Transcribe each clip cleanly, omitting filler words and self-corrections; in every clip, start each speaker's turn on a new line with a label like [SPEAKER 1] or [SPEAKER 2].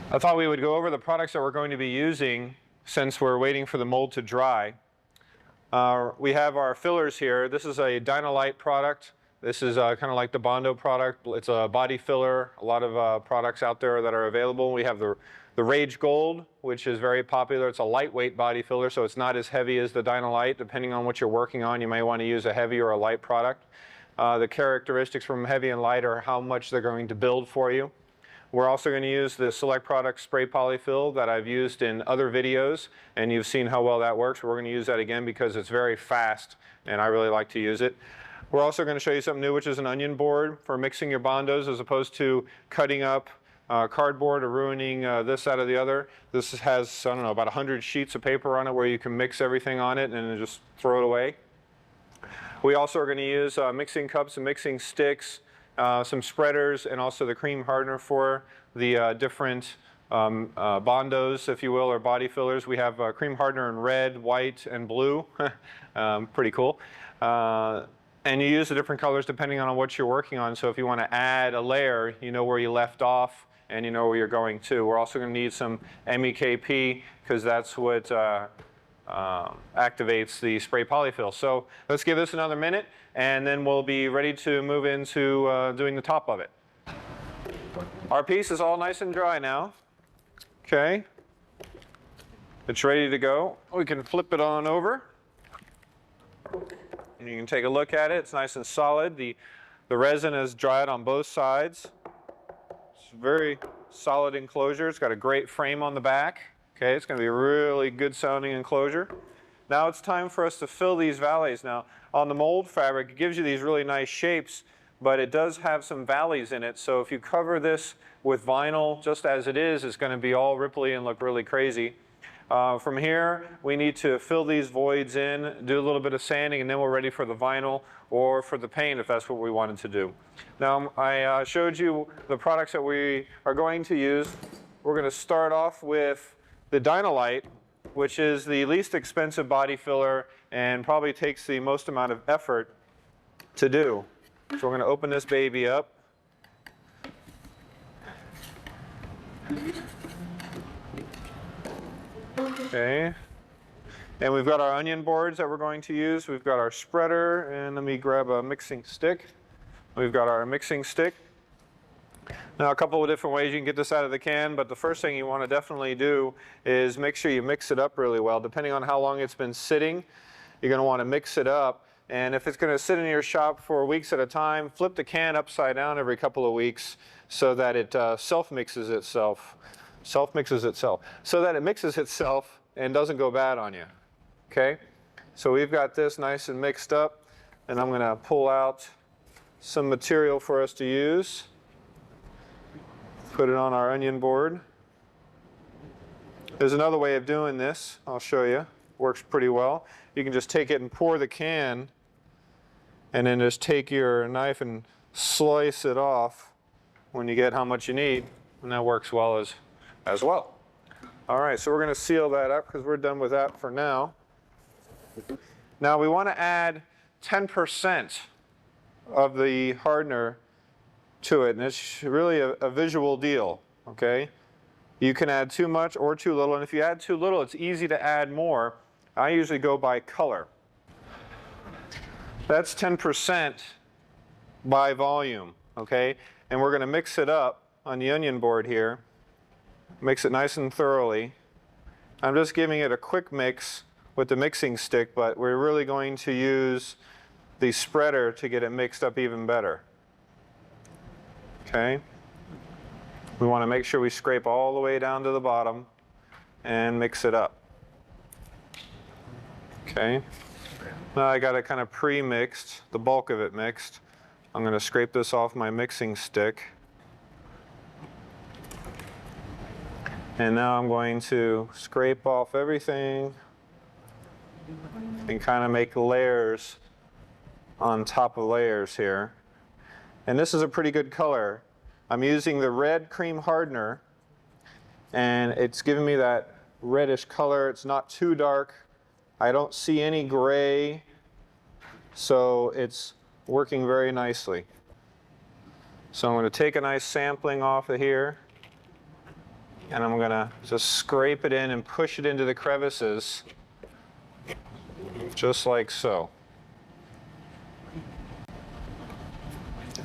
[SPEAKER 1] I thought we would go over the products that we're going to be using since we're waiting for the mold to dry. We have our fillers here. This is a Dynalite product. This is kind of like the Bondo product. It's a body filler. A lot of products out there that are available. We have the Rage Gold, which is very popular. It's a lightweight body filler, so it's not as heavy as the Dynalite. Depending on what you're working on, you may want to use a heavy or a light product. The characteristics from heavy and light are how much they're going to build for you. We're also going to use the Select Product Spray Polyfill that I've used in other videos, and you've seen how well that works. We're going to use that again because it's very fast, and I really like to use it. We're also going to show you something new, which is an onion board for mixing your Bondos as opposed to cutting up cardboard or ruining this out of the other. This has, I don't know, about 100 sheets of paper on it where you can mix everything on it and then just throw it away. We also are going to use mixing cups and mixing sticks, some spreaders, and also the cream hardener for the different Bondos, if you will, or body fillers. We have cream hardener in red, white, and blue. Pretty cool. And you use the different colors depending on what you're working on. So if you want to add a layer, you know where you left off and you know where you're going to. We're also going to need some MEKP because that's what activates the spray polyfill. So let's give this another minute and then we'll be ready to move into doing the top of it. Our piece is all nice and dry now. Okay. It's ready to go. We can flip it on over. And you can take a look at it. It's nice and solid. The resin is dried on both sides. It's very solid enclosure. It's got a great frame on the back. Okay, it's going to be a really good sounding enclosure. Now it's time for us to fill these valleys. Now on the mold fabric, it gives you these really nice shapes, but it does have some valleys in it. So if you cover this with vinyl just as it is, it's going to be all ripply and look really crazy. From here, we need to fill these voids in, do a little bit of sanding, and then we're ready for the vinyl or for the paint if that's what we wanted to do. Now, I showed you the products that we are going to use. We're going to start off with the Dynalite, which is the least expensive body filler and probably takes the most amount of effort to do. So we're going to open this baby up. Okay, and we've got our onion boards that we're going to use. We've got our spreader, and let me grab a mixing stick. We've got our mixing stick. Now a couple of different ways you can get this out of the can, but the first thing you want to definitely do is make sure you mix it up really well. Depending on how long it's been sitting, you're going to want to mix it up. And if it's going to sit in your shop for weeks at a time, flip the can upside down every couple of weeks so that it self-mixes itself. So that it mixes itself and doesn't go bad on you. Okay? So we've got this nice and mixed up, and I'm going to pull out some material for us to use. Put it on our onion board. There's another way of doing this. I'll show you. Works pretty well. You can just take it and pour the can, and then just take your knife and slice it off when you get how much you need, and that works well as well. All right, so we're going to seal that up because we're done with that for now. Now we want to add 10% of the hardener to it, and it's really a visual deal, okay? You can add too much or too little, and if you add too little, it's easy to add more. I usually go by color. That's 10% by volume, okay? And we're going to mix it up on the onion board here. Mix it nice and thoroughly. I'm just giving it a quick mix with the mixing stick, but we're really going to use the spreader to get it mixed up even better. Okay? We want to make sure we scrape all the way down to the bottom and mix it up. Okay? Now I got it kind of pre-mixed, the bulk of it mixed. I'm going to scrape this off my mixing stick. And now I'm going to scrape off everything and kind of make layers on top of layers here. And this is a pretty good color. I'm using the red cream hardener, and it's giving me that reddish color. It's not too dark. I don't see any gray, so it's working very nicely. So I'm going to take a nice sampling off of here. And I'm going to just scrape it in and push it into the crevices, just like so.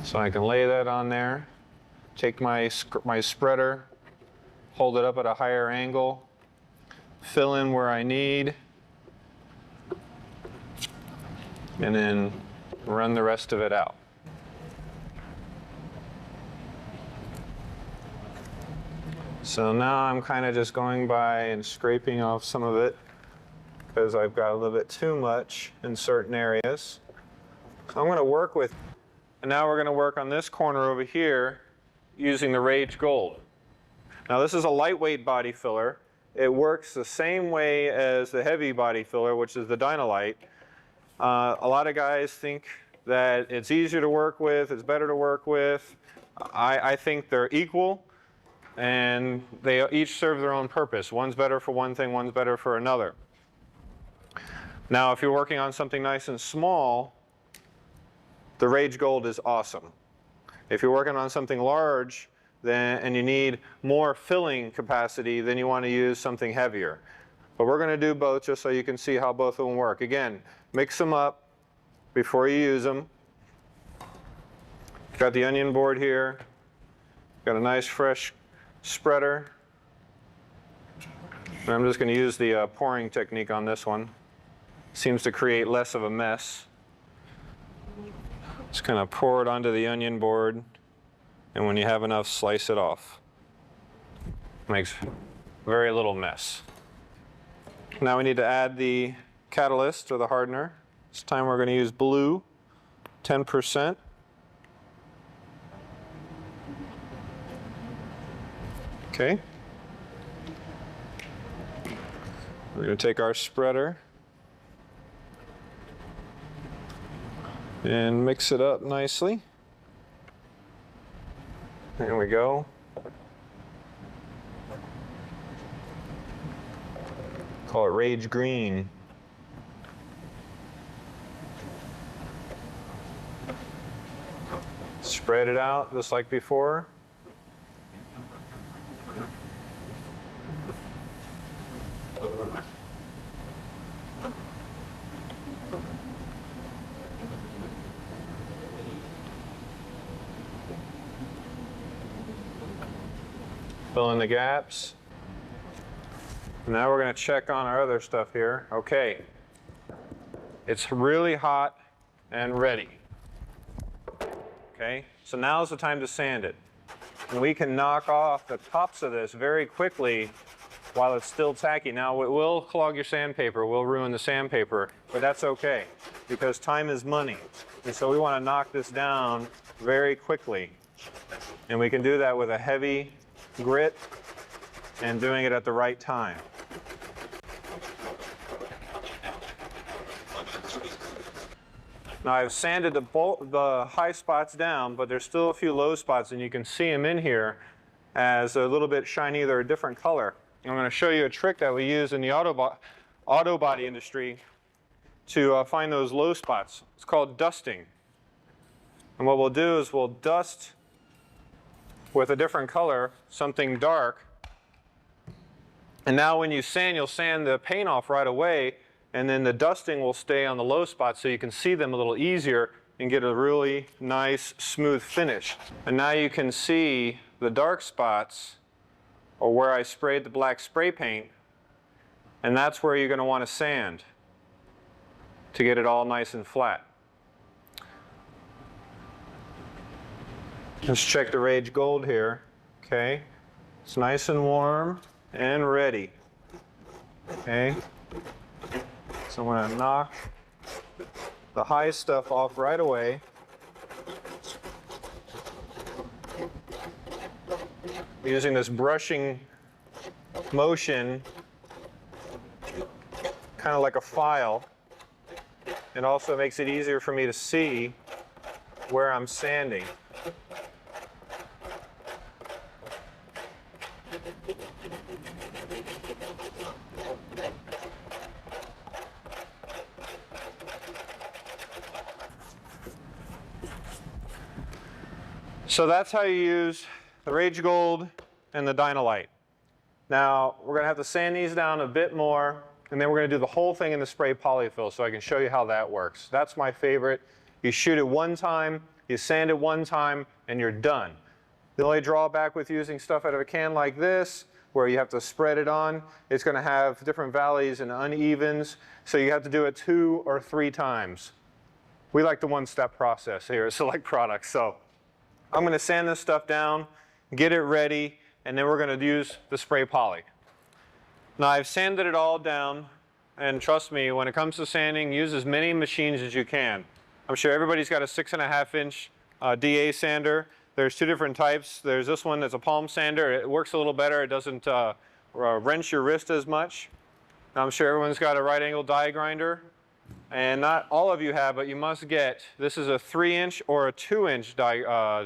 [SPEAKER 1] So I can lay that on there, take my spreader, hold it up at a higher angle, fill in where I need, and then run the rest of it out. So now I'm kind of just going by and scraping off some of it because I've got a little bit too much in certain areas. So I'm going to work with, and now we're going to work on this corner over here using the Rage Gold. Now this is a lightweight body filler. It works the same way as the heavy body filler, which is the Dynalite. A lot of guys think that it's easier to work with, it's better to work with. I think they're equal. And they each serve their own purpose. One's better for one thing, one's better for another. Now, if you're working on something nice and small, the Rage Gold is awesome. If you're working on something large and you need more filling capacity, then you want to use something heavier. But we're going to do both just so you can see how both of them work. Again, mix them up before you use them. Got the onion board here. Got a nice fresh spreader. And I'm just going to use the pouring technique on this one. Seems to create less of a mess. Just kind of pour it onto the onion board, and when you have enough, slice it off. Makes very little mess. Now we need to add the catalyst or the hardener. This time we're going to use blue, 10%. Okay. We're going to take our spreader and mix it up nicely. There we go. Call it Rage Green. Spread it out just like before. Fill in the gaps. Now we're going to check on our other stuff here. Okay. It's really hot and ready. Okay, so now's the time to sand it. And we can knock off the tops of this very quickly while it's still tacky. Now it will clog your sandpaper, will ruin the sandpaper, but that's okay because time is money. And so we want to knock this down very quickly. And we can do that with a heavy grit and doing it at the right time. Now I've sanded the high spots down, but there's still a few low spots, and you can see them in here as a little bit shiny. They're a different color. I'm going to show you a trick that we use in the auto body industry to find those low spots. It's called dusting. And what we'll do is we'll dust with a different color, something dark. And now when you sand, you'll sand the paint off right away, and then the dusting will stay on the low spots so you can see them a little easier and get a really nice, smooth finish. And now you can see the dark spots, or where I sprayed the black spray paint, and that's where you're going to want to sand to get it all nice and flat. Let's check the Rage Gold here. Okay, it's nice and warm and ready. Okay, so I'm going to knock the high stuff off right away. Using this brushing motion, kind of like a file. It also makes it easier for me to see where I'm sanding. So that's how you use the Rage Gold and the Dynalite. Now, we're going to have to sand these down a bit more, and then we're going to do the whole thing in the spray polyfill so I can show you how that works. That's my favorite. You shoot it one time, you sand it one time, and you're done. The only drawback with using stuff out of a can like this, where you have to spread it on, it's going to have different valleys and unevens, so you have to do it 2 or 3 times. We like the one-step process here at Select Products. So I'm going to sand this stuff down, get it ready, and then we're going to use the spray poly. Now I've sanded it all down, and trust me, when it comes to sanding, use as many machines as you can. I'm sure everybody's got a 6.5-inch DA sander. There's 2 different types. There's this one that's a palm sander. It works a little better. It doesn't wrench your wrist as much. Now I'm sure everyone's got a right angle die grinder. And not all of you have, but you must get, this is a 3-inch or a 2-inch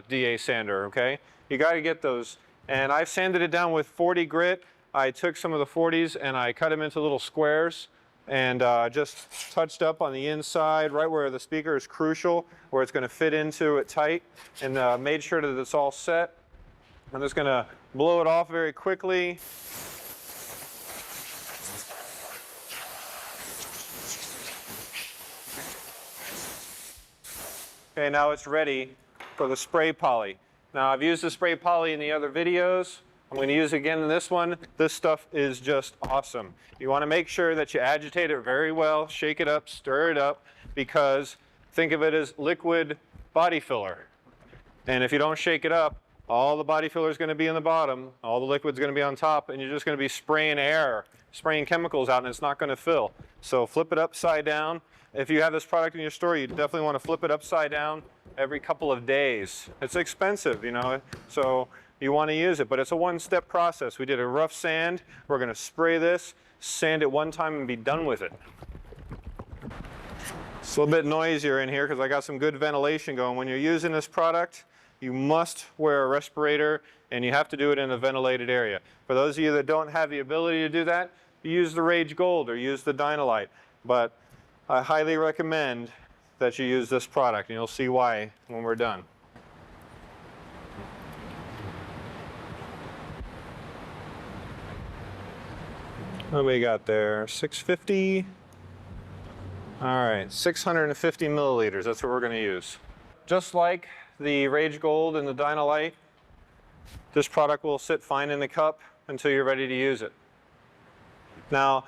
[SPEAKER 1] DA sander, okay? You got to get those. And I've sanded it down with 40 grit. I took some of the 40s and I cut them into little squares and just touched up on the inside, right where the speaker is crucial, where it's going to fit into it tight, and made sure that it's all set. I'm just going to blow it off very quickly. Okay, now it's ready for the spray poly. Now I've used the spray poly in the other videos. I'm going to use it again in this one. This stuff is just awesome. You want to make sure that you agitate it very well, shake it up, stir it up, because think of it as liquid body filler. And if you don't shake it up, all the body filler is going to be in the bottom, all the liquid's going to be on top, and you're just going to be spraying air, spraying chemicals out, and it's not going to fill. So flip it upside down. If you have this product in your store, you definitely want to flip it upside down every couple of days. It's expensive, you know, so you want to use it, but it's a one-step process. We did a rough sand. We're going to spray this, sand it one time, and be done with it. It's a little bit noisier in here because I got some good ventilation going. When you're using this product, you must wear a respirator, and you have to do it in a ventilated area. For those of you that don't have the ability to do that, use the Rage Gold or use the Dynalite. But I highly recommend that you use this product, and you'll see why when we're done. What do we got there? 650. All right, 650 milliliters. That's what we're going to use. Just like the Rage Gold and the Dynalite, this product will sit fine in the cup until you're ready to use it. Now,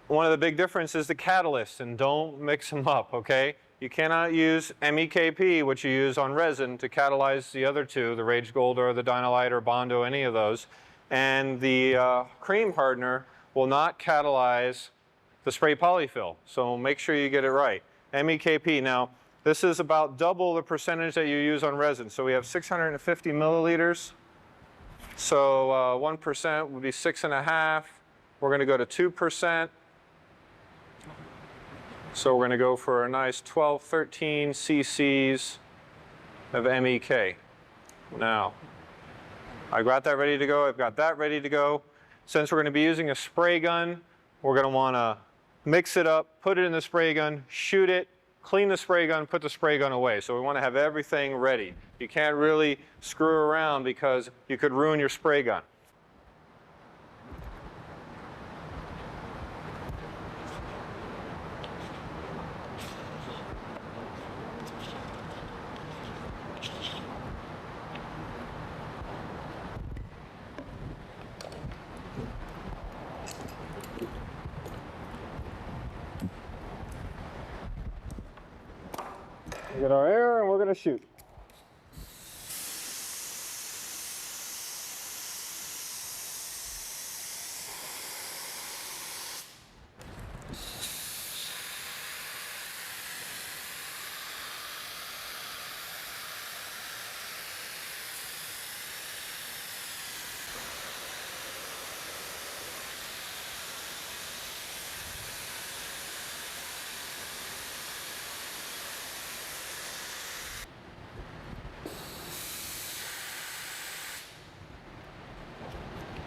[SPEAKER 1] one of the big differences is the catalyst, and don't mix them up, okay? You cannot use MEKP, which you use on resin, to catalyze the other two, the Rage Gold or the Dynalite or Bondo, any of those. And the cream hardener will not catalyze the spray polyfill, so make sure you get it right. MEKP, now this is about double the percentage that you use on resin. So we have 650 milliliters, so 1% would be 6.5. We're going to go to 2%. So we're going to go for a nice 12, 13 cc's of MEK. Now, I got that ready to go. I've got that ready to go. Since we're going to be using a spray gun, we're going to want to mix it up, put it in the spray gun, shoot it, clean the spray gun, put the spray gun away. So we want to have everything ready. You can't really screw around because you could ruin your spray gun. Get our air and we're going to shoot.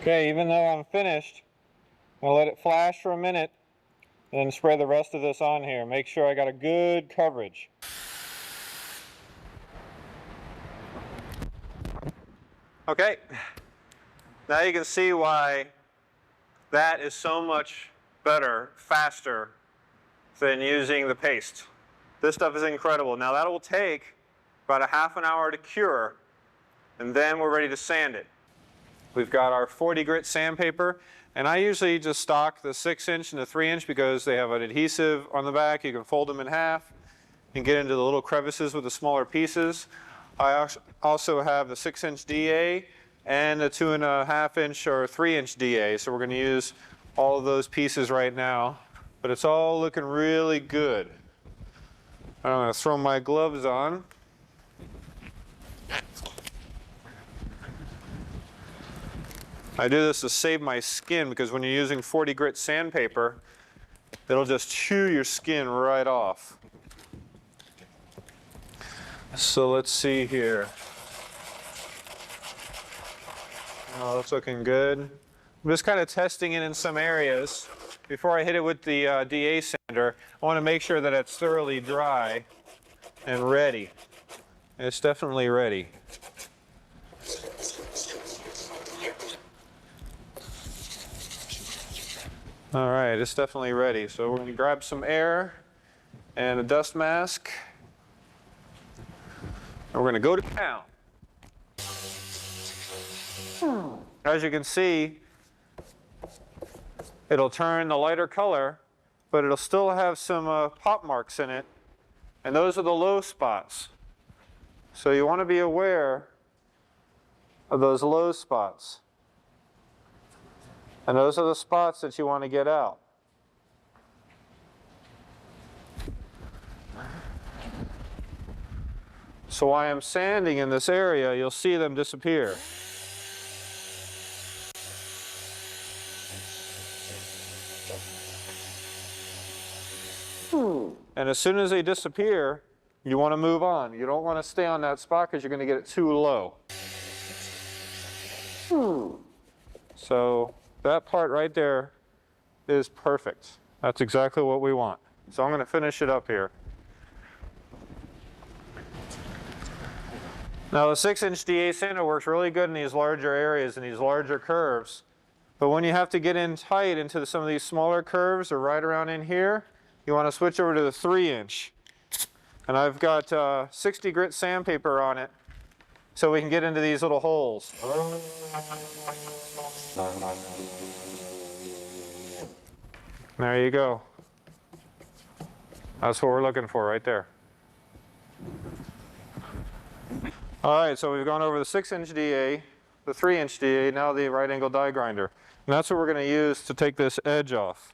[SPEAKER 1] Okay, even though I'm finished, I'm going to let it flash for a minute and then spray the rest of this on here. Make sure I got a good coverage. Okay, now you can see why that is so much better, faster than using the paste. This stuff is incredible. Now that will take about a half an hour to cure, and then we're ready to sand it. We've got our 40 grit sandpaper, and I usually just stock the 6-inch and the 3-inch because they have an adhesive on the back. You can fold them in half and get into the little crevices with the smaller pieces. I also have the 6-inch DA and the 2.5-inch or 3-inch DA, so we're going to use all of those pieces right now, but it's all looking really good. I'm going to throw my gloves on. I do this to save my skin because when you're using 40 grit sandpaper, it'll just chew your skin right off. So let's see here. Oh, that's looking good. I'm just kind of testing it in some areas. Before I hit it with the DA sander, I want to make sure that it's thoroughly dry and ready. It's definitely ready. All right, it's definitely ready. So we're going to grab some air and a dust mask. And we're going to go to town. As you can see, it'll turn the lighter color, but it'll still have some pop marks in it. And those are the low spots. So you want to be aware of those low spots. And those are the spots that you want to get out. So while I'm sanding in this area, you'll see them disappear. And as soon as they disappear, you want to move on. You don't want to stay on that spot because you're going to get it too low. So that part right there is perfect. That's exactly what we want. So I'm going to finish it up here. Now the 6-inch DA sander works really good in these larger areas and these larger curves. But when you have to get in tight into some of these smaller curves or right around in here, you want to switch over to the 3-inch. And I've got 60 grit sandpaper on it so we can get into these little holes. There you go. That's what we're looking for right there. All right, so we've gone over the 6-inch DA, the 3-inch DA, now the right angle die grinder. And that's what we're going to use to take this edge off.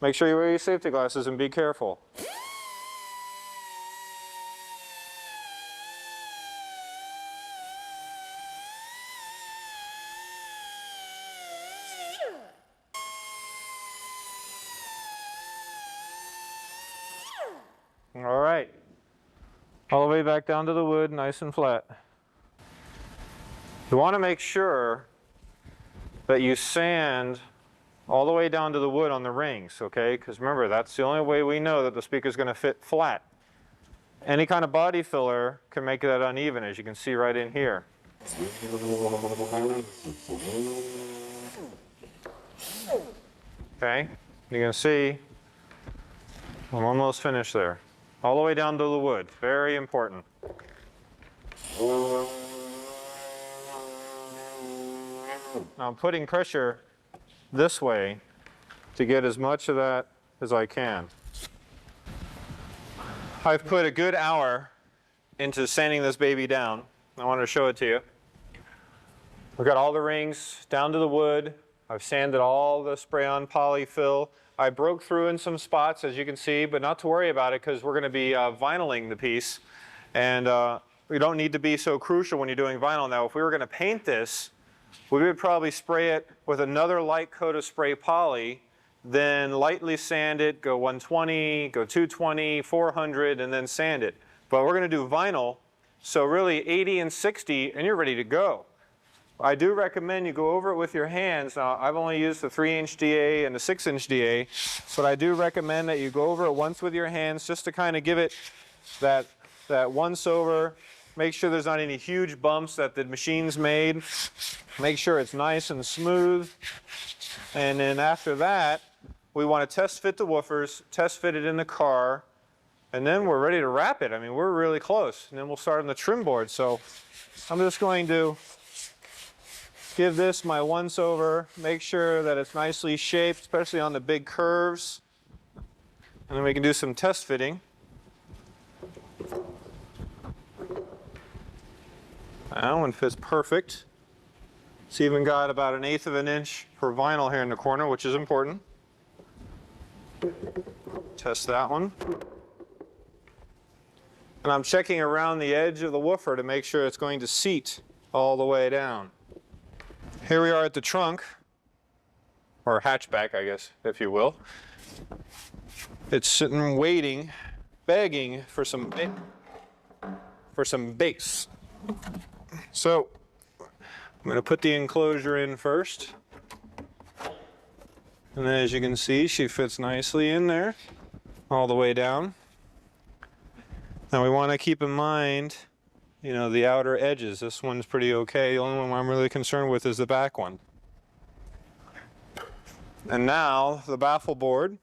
[SPEAKER 1] Make sure you wear your safety glasses and be careful. All right, all the way back down to the wood, nice and flat. You want to make sure that you sand all the way down to the wood on the rings, okay? Because remember, that's the only way we know that the speaker is going to fit flat. Any kind of body filler can make that uneven, as you can see right in here. Okay, you can see I'm almost finished there. All the way down to the wood, very important. Now I'm putting pressure this way to get as much of that as I can. I've put a good hour into sanding this baby down. I want to show it to you. We've got all the rings down to the wood. I've sanded all the spray-on polyfill. I broke through in some spots, as you can see, but not to worry about it because we're going to be vinyling the piece. And we don't need to be so crucial when you're doing vinyl. Now, if we were going to paint this, we would probably spray it with another light coat of spray poly, then lightly sand it, go 120, go 220, 400, and then sand it. But we're going to do vinyl, so really 80 and 60, and you're ready to go. I do recommend you go over it with your hands. Now, I've only used the 3-inch DA and the 6-inch DA, but I do recommend that you go over it once with your hands just to kind of give it that once over make sure there's not any huge bumps that the machine's made. Make sure it's nice and smooth. And then after that, we want to test fit the woofers, test fit it in the car, and then we're ready to wrap it. I mean, we're really close. And then we'll start on the trim board. So I'm just going to give this my once over, make sure that it's nicely shaped, especially on the big curves. And then we can do some test fitting. That one fits perfect. It's even got about 1/8 of an inch for vinyl here in the corner, which is important. Test that one. And I'm checking around the edge of the woofer to make sure it's going to seat all the way down. Here we are at the trunk, or hatchback, I guess, if you will. It's sitting waiting, begging for some base. So I'm going to put the enclosure in first. And then as you can see, she fits nicely in there, all the way down. Now we want to keep in mind, you know, the outer edges. This one's pretty okay. The only one I'm really concerned with is the back one. And now the baffle board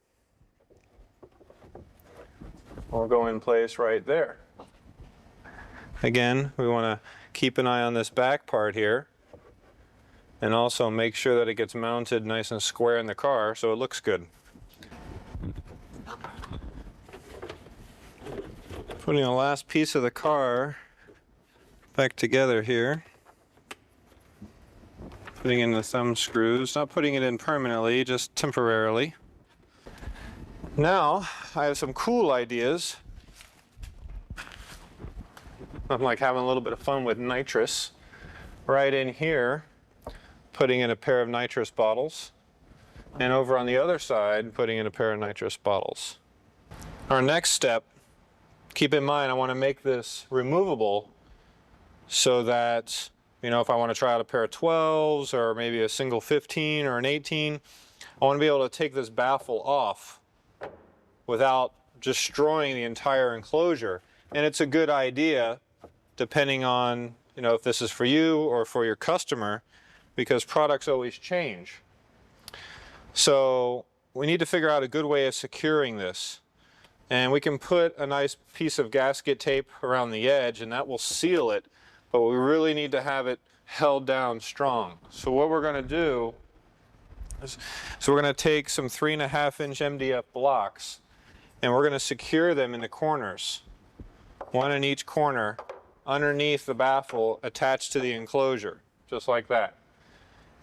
[SPEAKER 1] will go in place right there. Again, we want to keep an eye on this back part here, and also make sure that it gets mounted nice and square in the car so it looks good. Putting the last piece of the car back together here. Putting in the thumb screws, not putting it in permanently, just temporarily. Now, I have some cool ideas. I'm like having a little bit of fun with nitrous. Right in here, putting in a pair of nitrous bottles. And over on the other side, putting in a pair of nitrous bottles. Our next step, keep in mind I want to make this removable so that, you know, if I want to try out a pair of 12s or maybe a single 15 or an 18, I want to be able to take this baffle off without destroying the entire enclosure. And it's a good idea depending on, you know, if this is for you or for your customer, because products always change. So we need to figure out a good way of securing this. And we can put a nice piece of gasket tape around the edge and that will seal it, but we really need to have it held down strong. So what we're going to do is, we're going to take some 3.5-inch MDF blocks and we're going to secure them in the corners, one in each corner, underneath the baffle attached to the enclosure, just like that.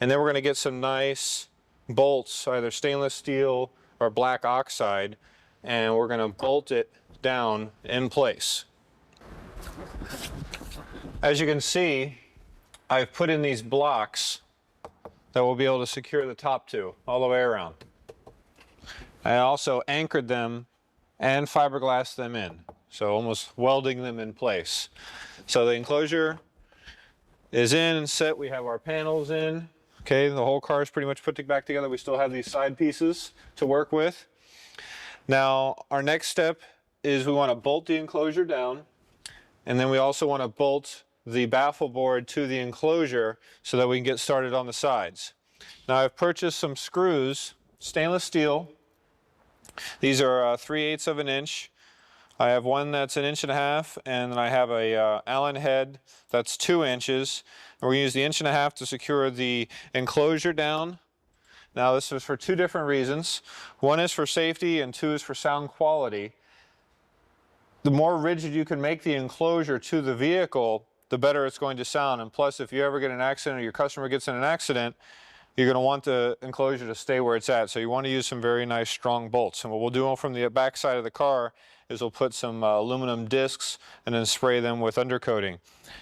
[SPEAKER 1] And then we're going to get some nice bolts, either stainless steel or black oxide, and we're going to bolt it down in place. As you can see, I've put in these blocks that will be able to secure the top two all the way around. I also anchored them and fiberglassed them in, so almost welding them in place. So the enclosure is in and set. We have our panels in. Okay, the whole car is pretty much put back together. We still have these side pieces to work with. Now, our next step is we want to bolt the enclosure down, and then we also want to bolt the baffle board to the enclosure so that we can get started on the sides. Now, I've purchased some screws, stainless steel. These are 3/8 of an inch. I have one that's 1.5 inches, and then I have a Allen head that's 2 inches. And we're going to use the 1.5 inches to secure the enclosure down. Now this is for two different reasons. One is for safety and two is for sound quality. The more rigid you can make the enclosure to the vehicle, the better it's going to sound. And plus, if you ever get in an accident or your customer gets in an accident, you're going to want the enclosure to stay where it's at. So you want to use some very nice strong bolts. And what we'll do from the back side of the car is we'll put some aluminum discs and then spray them with undercoating.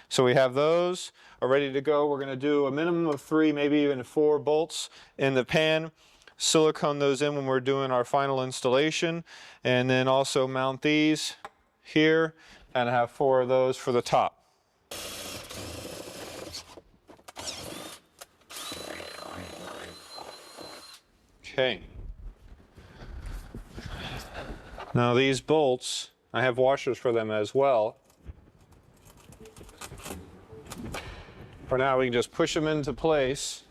[SPEAKER 1] So we have those are ready to go. We're going to do a minimum of 3, maybe even 4 bolts in the pan. Silicone those in when we're doing our final installation. And then also mount these here and have 4 of those for the top. Okay. Now these bolts, I have washers for them as well. For now, we can just push them into place.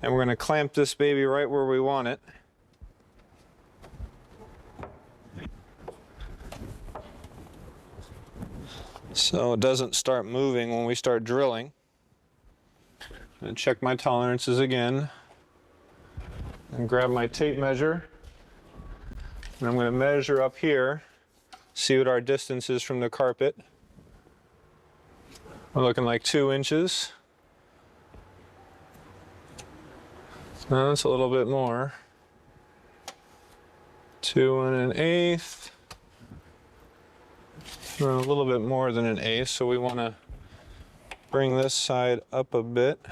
[SPEAKER 1] And we're going to clamp this baby right where we want it. So it doesn't start moving when we start drilling. And check my tolerances again. And grab my tape measure. And I'm going to measure up here, see what our distance is from the carpet. We're looking like 2 inches. No, that's a little bit more. 2 1/8. A little bit more than 1/8, so we want to bring this side up a bit.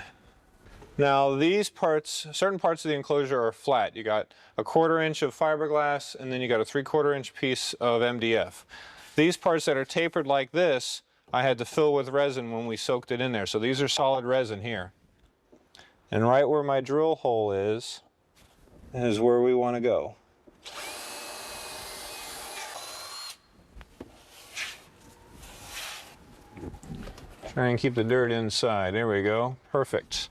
[SPEAKER 1] Now these parts, certain parts of the enclosure are flat. You got a 1/4 inch of fiberglass, and then you got a 3/4 inch piece of MDF. These parts that are tapered like this, I had to fill with resin when we soaked it in there. So these are solid resin here. And right where my drill hole is where we want to go. Try and keep the dirt inside. There we go. Perfect.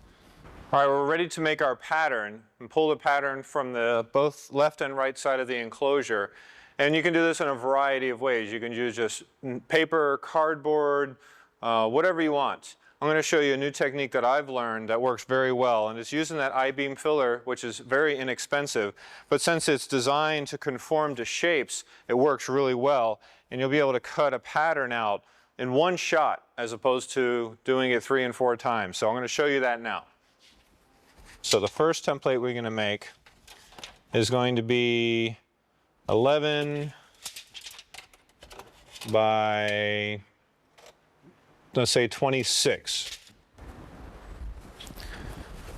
[SPEAKER 1] All right, we're ready to make our pattern and pull the pattern from the both left and right side of the enclosure. And you can do this in a variety of ways. You can use just paper, cardboard, whatever you want. I'm going to show you a new technique that I've learned that works very well, and it's using that I-beam filler, which is very inexpensive, but since it's designed to conform to shapes, it works really well, and you'll be able to cut a pattern out in one shot as opposed to doing it 3 and 4 times. So I'm going to show you that now. So the first template we're going to make is going to be 11 by, let's say, 26.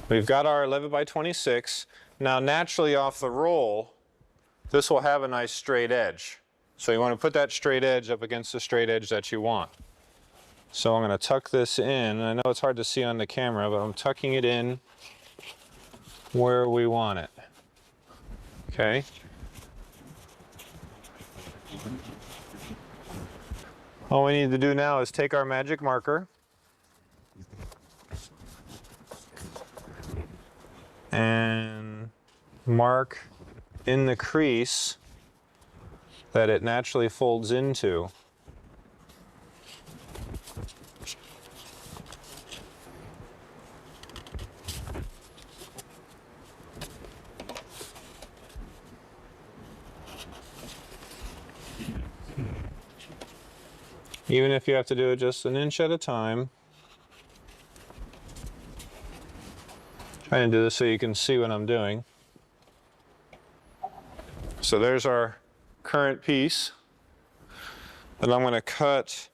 [SPEAKER 1] We've got our 11 by 26. Now naturally off the roll, this will have a nice straight edge. So you want to put that straight edge up against the straight edge that you want. So I'm going to tuck this in. I know it's hard to see on the camera, but I'm tucking it in where we want it. Okay. All we need to do now is take our magic marker and mark in the crease that it naturally folds into. Even if you have to do it just an inch at a time. Trying to do this so you can see what I'm doing. So there's our current piece that I'm going to cut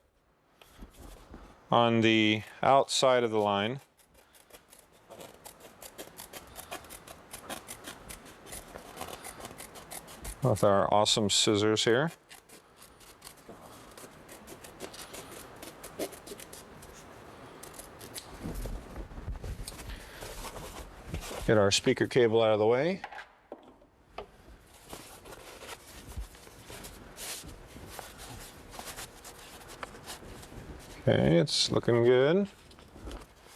[SPEAKER 1] on the outside of the line. With our awesome scissors here. Get our speaker cable out of the way. Okay, it's looking good.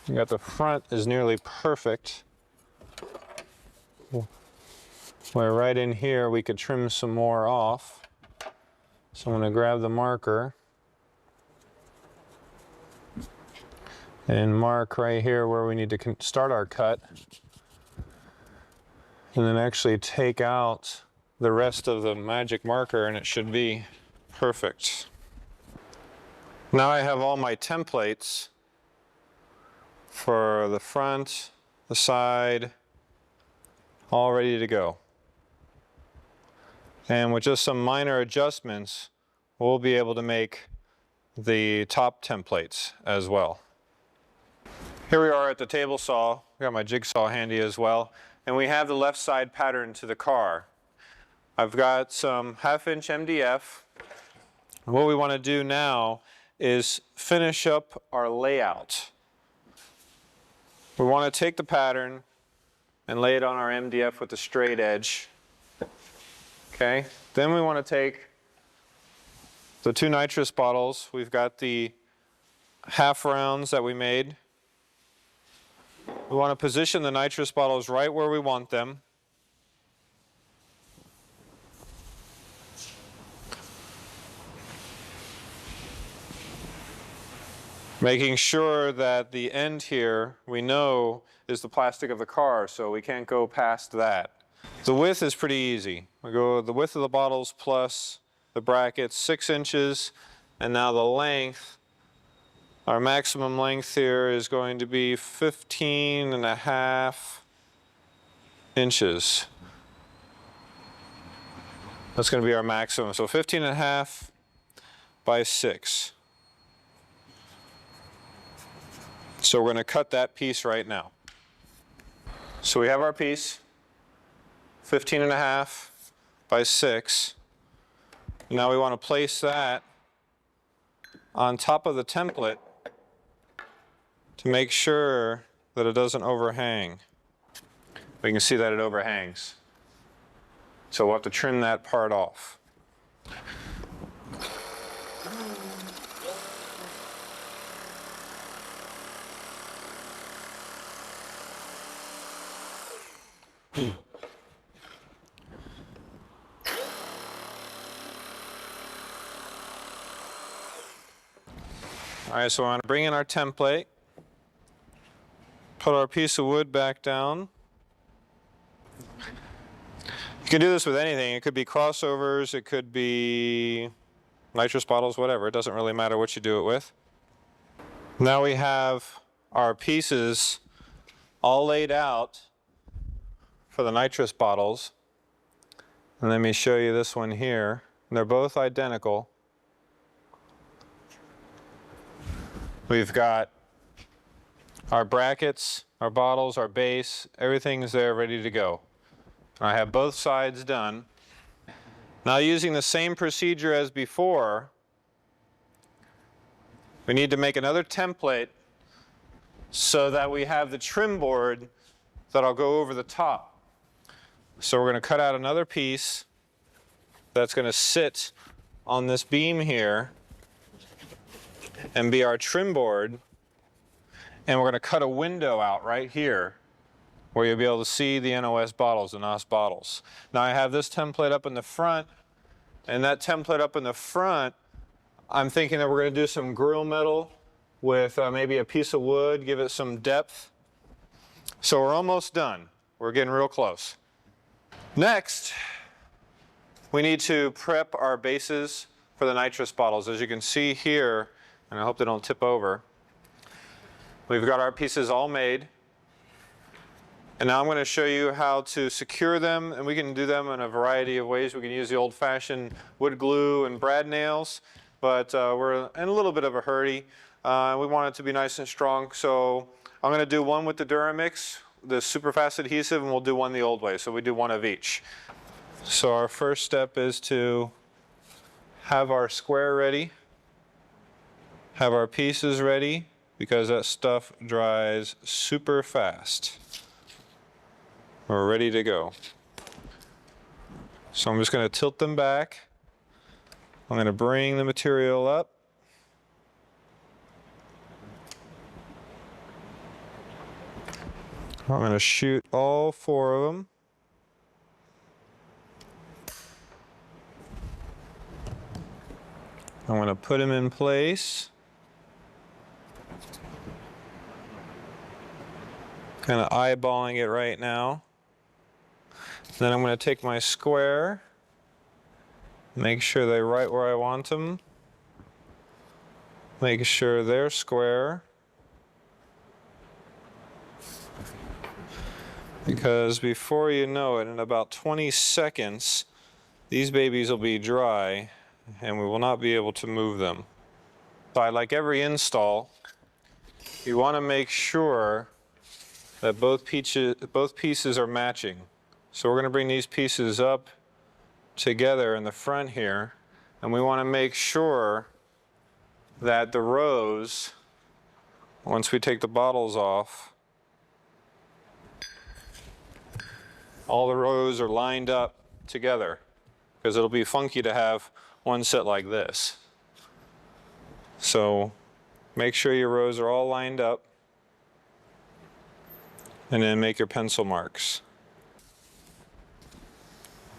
[SPEAKER 1] We got the front is nearly perfect. Where right in here we could trim some more off. So I'm going to grab the marker and mark right here where we need to start our cut. And then actually take out the rest of the magic marker and it should be perfect. Now I have all my templates for the front, the side, all ready to go. And with just some minor adjustments, we'll be able to make the top templates as well. Here we are at the table saw. I got my jigsaw handy as well. And we have the left side pattern to the car. I've got some 1/2 inch MDF. And what we want to do now is finish up our layout. We want to take the pattern and lay it on our MDF with a straight edge. Okay, then we want to take the 2 nitrous bottles. We've got the half rounds that we made. We want to position the nitrous bottles right where we want them. Making sure that the end here, we know, is the plastic of the car, so we can't go past that. The width is pretty easy. We go the width of the bottles plus the brackets, 6 inches, and now the length, our maximum length here is going to be 15.5 inches. That's going to be our maximum, so 15.5 by 6. So we're going to cut that piece right now. So we have our piece, 15.5 by 6. Now we want to place that on top of the template to make sure that it doesn't overhang. We can see that it overhangs. So we'll have to trim that part off. All right, so we're going to bring in our template, put our piece of wood back down. You can do this with anything. It could be crossovers, it could be nitrous bottles, whatever. It doesn't really matter what you do it with. Now we have our pieces all laid out for the nitrous bottles. And let me show you this one here. They're both identical. We've got our brackets, our bottles, our base, everything's there ready to go. I have both sides done. Now, using the same procedure as before, we need to make another template so that we have the trim board that'll go over the top. So we're going to cut out another piece that's going to sit on this beam here and be our trim board, and we're going to cut a window out right here where you'll be able to see the NOS bottles, the NOS bottles. Now I have this template up in the front, and that template up in the front, I'm thinking that we're going to do some grill metal with maybe a piece of wood, give it some depth. So we're almost done. We're getting real close. Next, we need to prep our bases for the nitrous bottles. As you can see here, and I hope they don't tip over, we've got our pieces all made. And now I'm going to show you how to secure them, and we can do them in a variety of ways. We can use the old-fashioned wood glue and brad nails, but we're in a little bit of a hurry. We want it to be nice and strong, so I'm going to do one with the Duramix, the super fast adhesive, and we'll do one the old way, so we do one of each. So our first step is to have our square ready, have our pieces ready, because that stuff dries super fast. We're ready to go. So I'm just going to tilt them back. I'm going to bring the material up. I'm going to shoot all 4 of them. I'm going to put them in place. Kind of eyeballing it right now. Then I'm going to take my square, make sure they're right where I want them, make sure they're square, because before you know it, in about 20 seconds, these babies will be dry and we will not be able to move them. So like every install, you want to make sure that both pieces are matching. So we're going to bring these pieces up together in the front here, and we want to make sure that the rows, once we take the bottles off, all the rows are lined up together, because it'll be funky to have one set like this. So Make sure your rows are all lined up. And then make your pencil marks.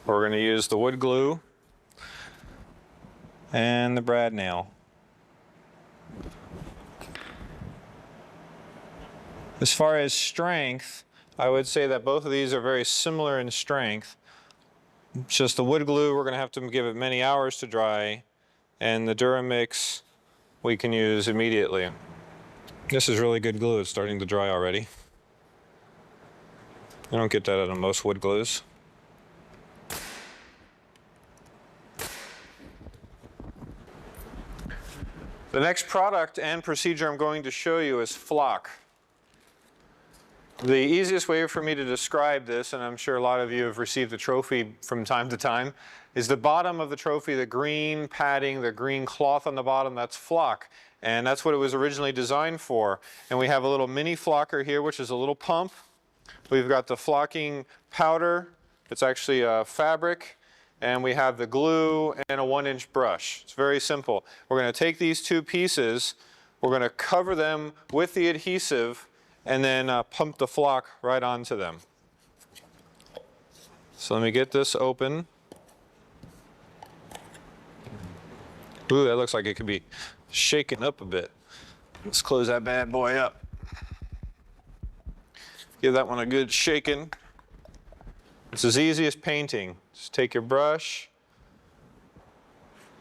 [SPEAKER 1] We're going to use the wood glue and the brad nail. As far as strength, I would say that both of these are very similar in strength. It's just the wood glue, we're going to have to give it many hours to dry, and the Duramix we can use immediately. This is really good glue. It's starting to dry already. I don't get that out of most wood glues. The next product and procedure I'm going to show you is flock. The easiest way for me to describe this, and I'm sure a lot of you have received the trophy from time to time, is the bottom of the trophy, the green padding, the green cloth on the bottom, that's flock. And that's what it was originally designed for. And we have a little mini flocker here, which is a little pump. We've got the flocking powder. It's actually a fabric. And we have the glue and a 1-inch brush. It's very simple. We're going to take these two pieces, we're going to cover them with the adhesive, and then pump the flock right onto them. So let me get this open. Ooh, that looks like it could be shaken up a bit. Let's close that bad boy up. Give that one a good shaking. It's as easy as painting. Just take your brush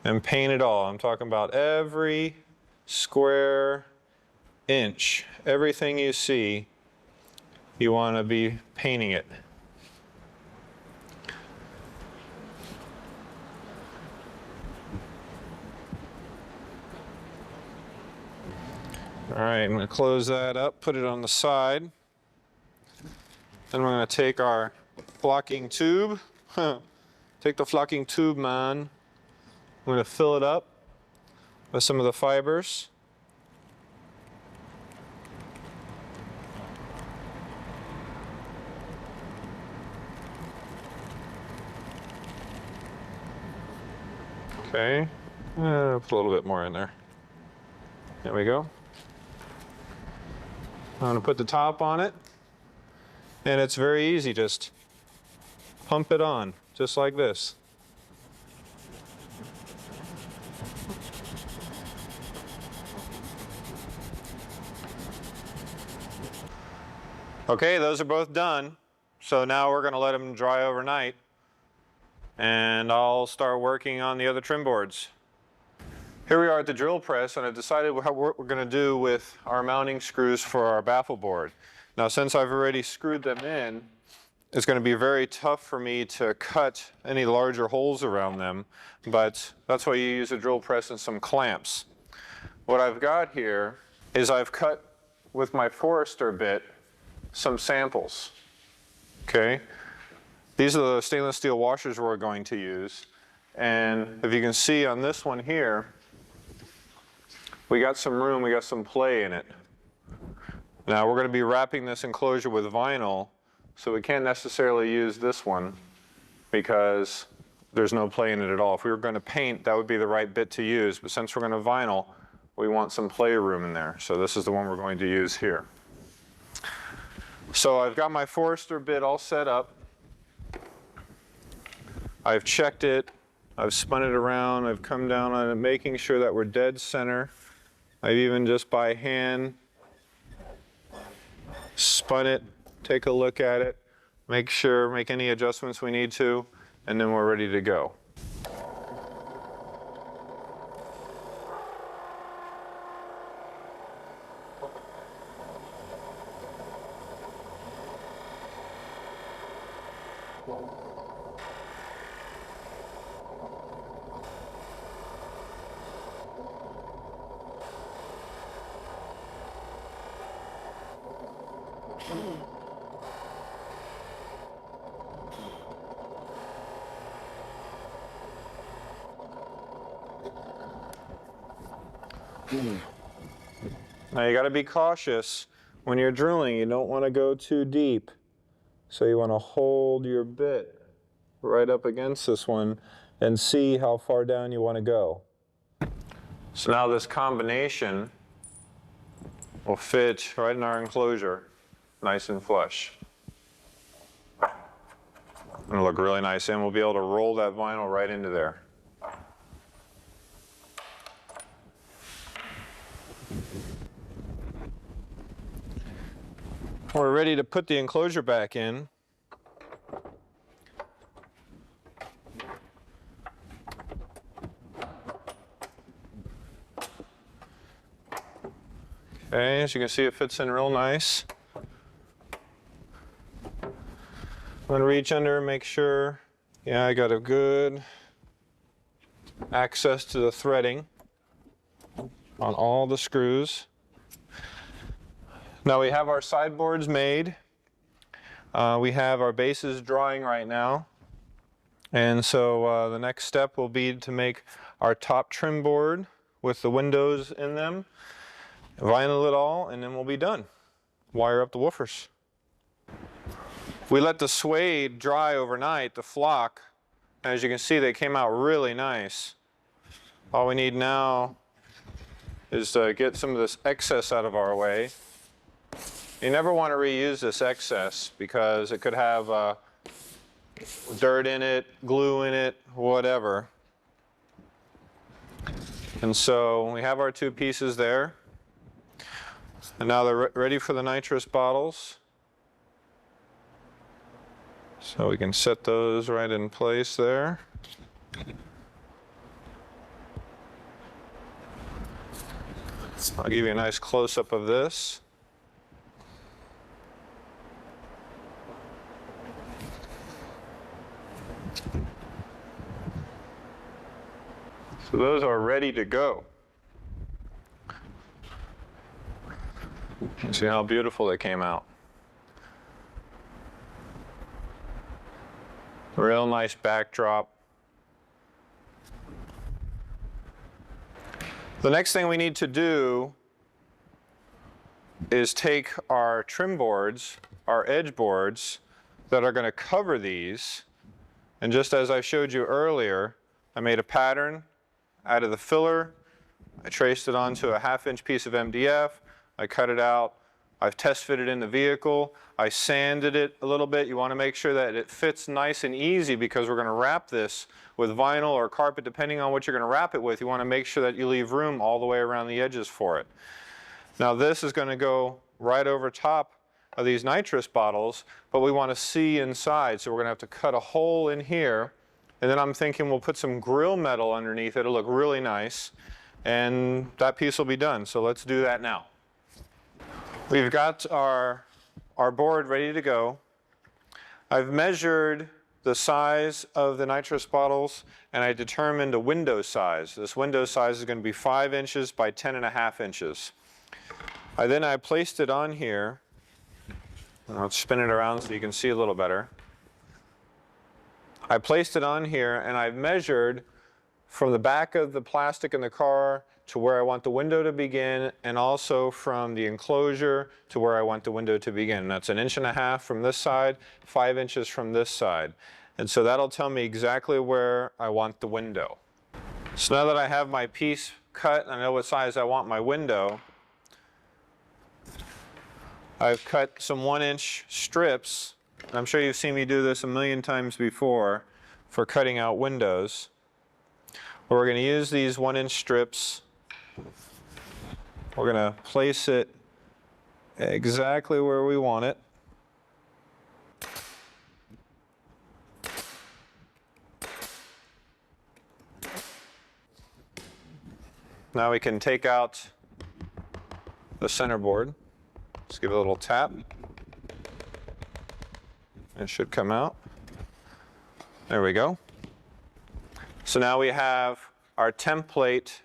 [SPEAKER 1] and paint it all. I'm talking about every square inch. Everything you see, you want to be painting it. All right, I'm going to close that up, put it on the side. Then we're going to take our flocking tube. Take the flocking tube, man. I'm going to fill it up with some of the fibers. Okay, put a little bit more in there. There we go. I'm going to put the top on it, and it's very easy. Just pump it on, just like this. Okay, those are both done. So now we're going to let them dry overnight, and I'll start working on the other trim boards. Here we are at the drill press, and I've decided what we're going to do with our mounting screws for our baffle board. Now, since I've already screwed them in, it's going to be very tough for me to cut any larger holes around them, but that's why you use a drill press and some clamps. What I've got here is I've cut with my Forester bit some samples. Okay? These are the stainless steel washers we're going to use, and if you can see on this one here, we got some room, we got some play in it. Now we're going to be wrapping this enclosure with vinyl, so we can't necessarily use this one because there's no play in it at all. If we were going to paint, that would be the right bit to use, but since we're going to vinyl, we want some play room in there. So this is the one we're going to use here. So I've got my Forester bit all set up. I've checked it, I've spun it around, I've come down on it, making sure that we're dead center. I've even just by hand spun it, take a look at it, make sure, make any adjustments we need to, and then we're ready to go. Now you got to be cautious when you're drilling. You don't want to go too deep. So you want to hold your bit right up against this one and see how far down you want to go. So now this combination will fit right in our enclosure, nice and flush. It'll look really nice, and we'll be able to roll that vinyl right into there. We're ready to put the enclosure back in. Okay, as you can see, it fits in real nice. I'm going to reach under and make sure, yeah, I got a good access to the threading on all the screws. Now we have our sideboards made. We have our bases drying right now. And so the next step will be to make our top trim board with the windows in them, vinyl it all, and then we'll be done. Wire up the woofers. We let the suede dry overnight, the flock. As you can see, they came out really nice. All we need now is to get some of this excess out of our way. You never want to reuse this excess because it could have dirt in it, glue in it, whatever. And so we have our two pieces there. And now they're ready for the nitrous bottles. So we can set those right in place there. I'll give you a nice close-up of this. So those are ready to go. See how beautiful they came out. Real nice backdrop. The next thing we need to do is take our trim boards, our edge boards that are going to cover these, and just as I showed you earlier, I made a pattern out of the filler. I traced it onto a 1/2-inch piece of MDF. I cut it out. I've test fitted in the vehicle. I sanded it a little bit. You want to make sure that it fits nice and easy because we're going to wrap this with vinyl or carpet, depending on what you're going to wrap it with. You want to make sure that you leave room all the way around the edges for it. Now this is going to go right over top of these nitrous bottles, but we want to see inside, so we're going to have to cut a hole in here. And then I'm thinking we'll put some grill metal underneath it. It'll look really nice. And that piece will be done. So let's do that now. We've got our board ready to go. I've measured the size of the nitrous bottles and I determined a window size. This window size is going to be 5 inches by 10.5 inches. I placed it on here. I'll spin it around so you can see a little better. I placed it on here and I've measured from the back of the plastic in the car to where I want the window to begin, and also from the enclosure to where I want the window to begin. That's 1.5 inches from this side, 5 inches from this side. And so that'll tell me exactly where I want the window. So now that I have my piece cut and I know what size I want my window, I've cut some 1-inch strips. I'm sure you've seen me do this a million times before for cutting out windows. We're going to use these 1-inch strips. We're going to place it exactly where we want it. Now we can take out the center board. Just give it a little tap. It should come out. There we go. So now we have our template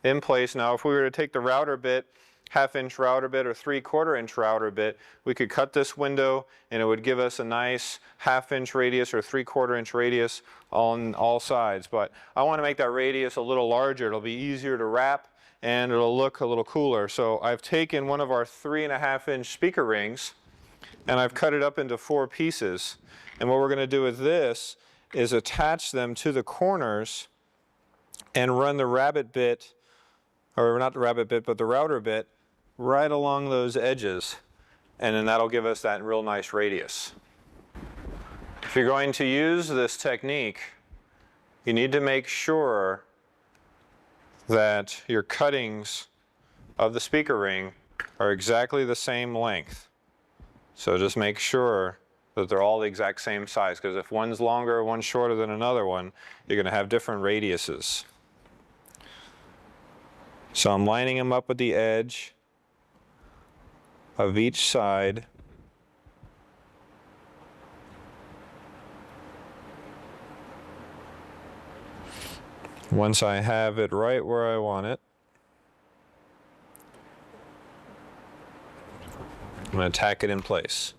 [SPEAKER 1] in place. Now if we were to take the router bit, 1/2-inch router bit or 3/4-inch router bit, we could cut this window and it would give us a nice 1/2-inch radius or 3/4-inch radius on all sides. But I want to make that radius a little larger. It'll be easier to wrap and it'll look a little cooler. So I've taken one of our 3.5-inch speaker rings and I've cut it up into 4 pieces. And what we're going to do with this is attach them to the corners and run the rabbet bit, or not the rabbet bit, but the router bit right along those edges, and then that'll give us that real nice radius. If you're going to use this technique, you need to make sure that your cuttings of the speaker ring are exactly the same length. So just make sure that they're all the exact same size, because if one's longer or one's shorter than another one, you're going to have different radiuses. So I'm lining them up with the edge of each side. Once I have it right where I want it, I'm going to tack it in place.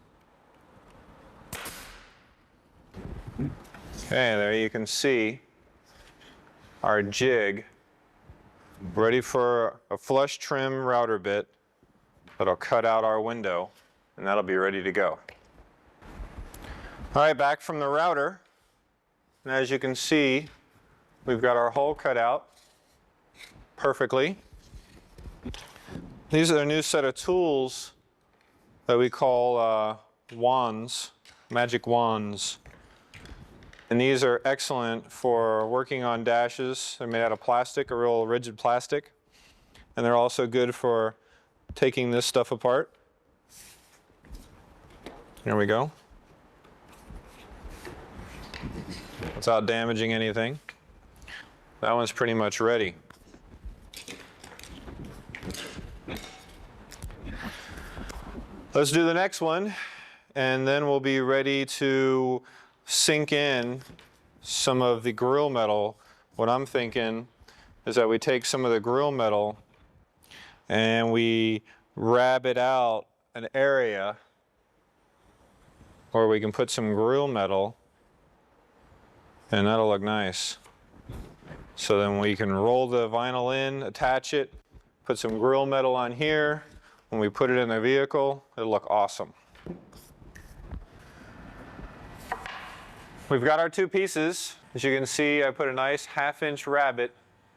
[SPEAKER 1] Okay, there you can see our jig ready for a flush trim router bit that'll cut out our window, and that'll be ready to go. All right, back from the router, and as you can see, we've got our hole cut out perfectly. These are a new set of tools that we call wands, magic wands. And these are excellent for working on dashes. They're made out of plastic, a real rigid plastic. And they're also good for taking this stuff apart. Here we go. Without damaging anything. That one's pretty much ready. Let's do the next one, and then we'll be ready to sink in some of the grill metal. What I'm thinking is that we take some of the grill metal and we rabbit out an area where we can put some grill metal, and that'll look nice. So then we can roll the vinyl in, attach it, put some grill metal on here. When we put it in the vehicle, it'll look awesome. We've got our two pieces. As you can see, I put a nice 1/2-inch rabbet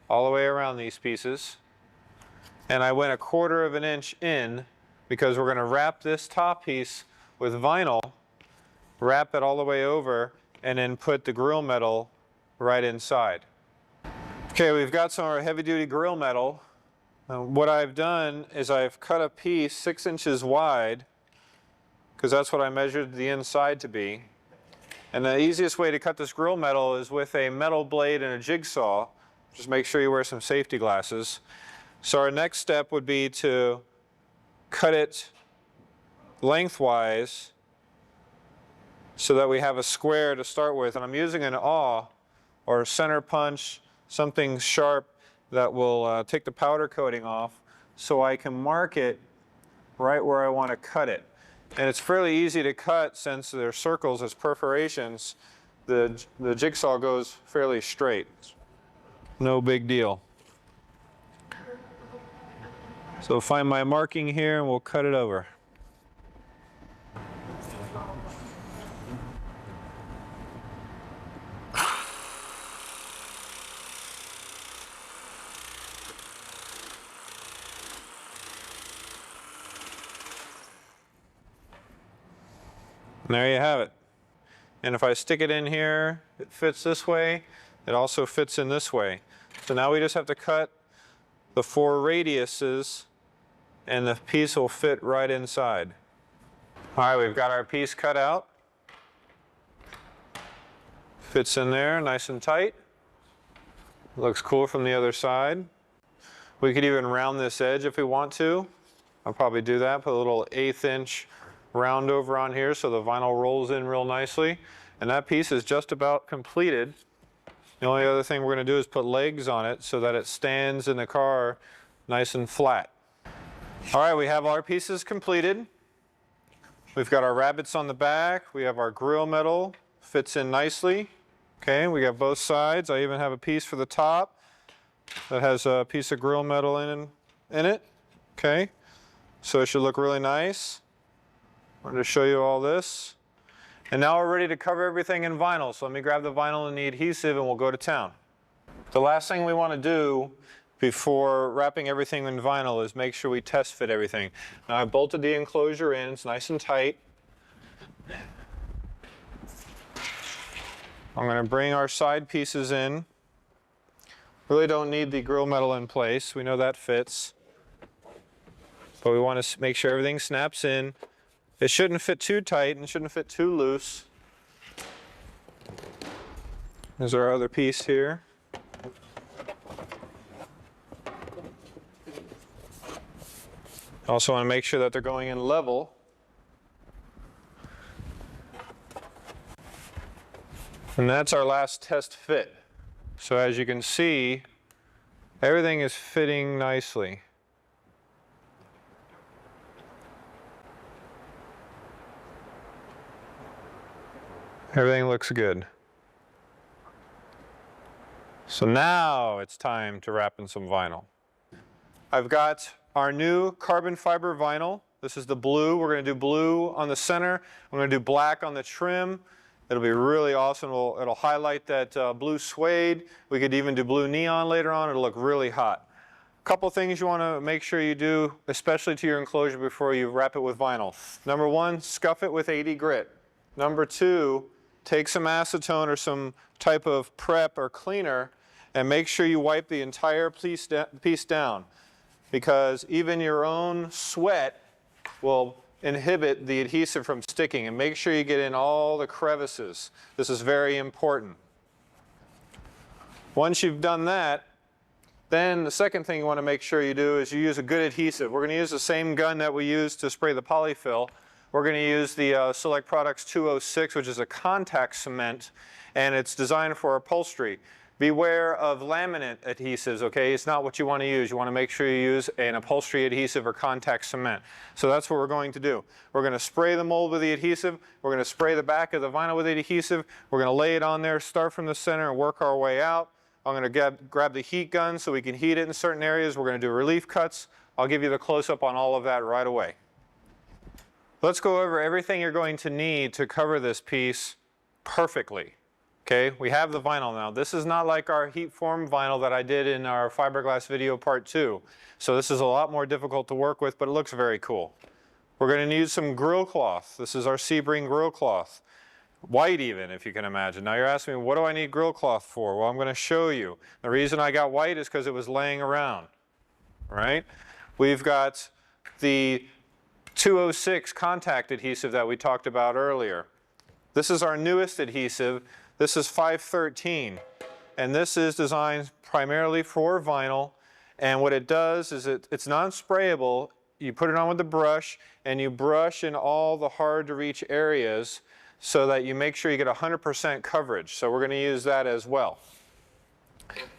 [SPEAKER 1] all the way around these pieces. And I went 1/4 of an inch in because we're going to wrap this top piece with vinyl, wrap it all the way over, and then put the grill metal right inside. Okay, we've got some of our heavy-duty grill metal. What I've done is I've cut a piece 6 inches wide, because that's what I measured the inside to be. And the easiest way to cut this grill metal is with a metal blade and a jigsaw. Just make sure you wear some safety glasses. So our next step would be to cut it lengthwise so that we have a square to start with. And I'm using an awl or a center punch, something sharp that will take the powder coating off, so I can mark it right where I want to cut it. And it's fairly easy to cut since they're circles as perforations. The jigsaw goes fairly straight. No big deal. So find my marking here and we'll cut it over. And there you have it. And if I stick it in here, it fits this way. It also fits in this way. So now we just have to cut the 4 radiuses and the piece will fit right inside. All right, we've got our piece cut out. Fits in there nice and tight. Looks cool from the other side. We could even round this edge if we want to. I'll probably do that, put a little 1/8 inch round over on here so the vinyl rolls in real nicely. And that piece is just about completed. The only other thing we're going to do is put legs on it so that it stands in the car nice and flat. All right, we have our pieces completed. We've got our rabbets on the back. We have our grill metal, fits in nicely. Okay, we got both sides. I even have a piece for the top that has a piece of grill metal in it. Okay, so it should look really nice. I'm going to show you all this. And now we're ready to cover everything in vinyl. So let me grab the vinyl and the adhesive and we'll go to town. The last thing we want to do before wrapping everything in vinyl is make sure we test fit everything. Now I bolted the enclosure in, it's nice and tight. I'm going to bring our side pieces in. Really don't need the grill metal in place, we know that fits. But we want to make sure everything snaps in. It shouldn't fit too tight and shouldn't fit too loose. There's our other piece here. Also want to make sure that they're going in level. And that's our last test fit. So as you can see, everything is fitting nicely. Everything looks good. So now it's time to wrap in some vinyl. I've got our new carbon fiber vinyl. This is the blue. We're going to do blue on the center. I'm going to do black on the trim. It'll be really awesome. It'll highlight that blue suede. We could even do blue neon later on. It'll look really hot. A couple things you want to make sure you do, especially to your enclosure before you wrap it with vinyl. Number one, scuff it with 80 grit. Number two, take some acetone or some type of prep or cleaner and make sure you wipe the entire piece down, because even your own sweat will inhibit the adhesive from sticking, and make sure you get in all the crevices. This is very important. Once you've done that, then the second thing you want to make sure you do is you use a good adhesive. We're going to use the same gun that we use to spray the polyfill. We're going to use the Select Products 206, which is a contact cement, and it's designed for upholstery. Beware of laminate adhesives, okay? It's not what you want to use. You want to make sure you use an upholstery adhesive or contact cement. So that's what we're going to do. We're going to spray the mold with the adhesive. We're going to spray the back of the vinyl with the adhesive. We're going to lay it on there, start from the center and work our way out. I'm going to grab the heat gun so we can heat it in certain areas. We're going to do relief cuts. I'll give you the close-up on all of that right away. Let's go over everything you're going to need to cover this piece perfectly. Okay, we have the vinyl now. This is not like our heat form vinyl that I did in our fiberglass video part 2. So this is a lot more difficult to work with, but it looks very cool. We're going to need some grill cloth. This is our Sebring grill cloth. White even, if you can imagine. Now you're asking me, what do I need grill cloth for? Well, I'm going to show you. The reason I got white is because it was laying around. Right? We've got the 206 contact adhesive that we talked about earlier. This is our newest adhesive. This is 513, and this is designed primarily for vinyl, and what it does is it's non-sprayable. You put it on with the brush, and you brush in all the hard-to-reach areas so that you make sure you get 100% coverage. So we're going to use that as well.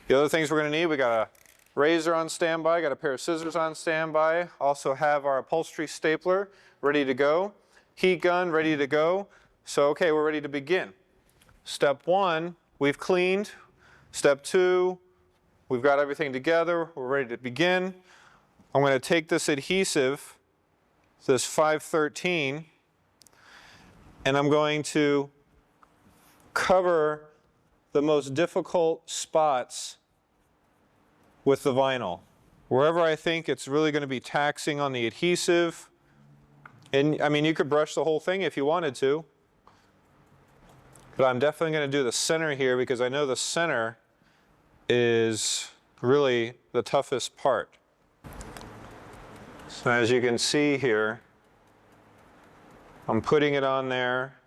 [SPEAKER 1] The other things we're going to need, we got a razor on standby, got a pair of scissors on standby, also have our upholstery stapler ready to go, heat gun ready to go. So okay, we're ready to begin. Step 1, we've cleaned. Step 2, we've got everything together. We're ready to begin. I'm going to take this adhesive, this 513, and I'm going to cover the most difficult spots with the vinyl. Wherever I think it's really going to be taxing on the adhesive, and I mean, you could brush the whole thing if you wanted to. But I'm definitely going to do the center here because I know the center is really the toughest part. So as you can see here, I'm putting it on there.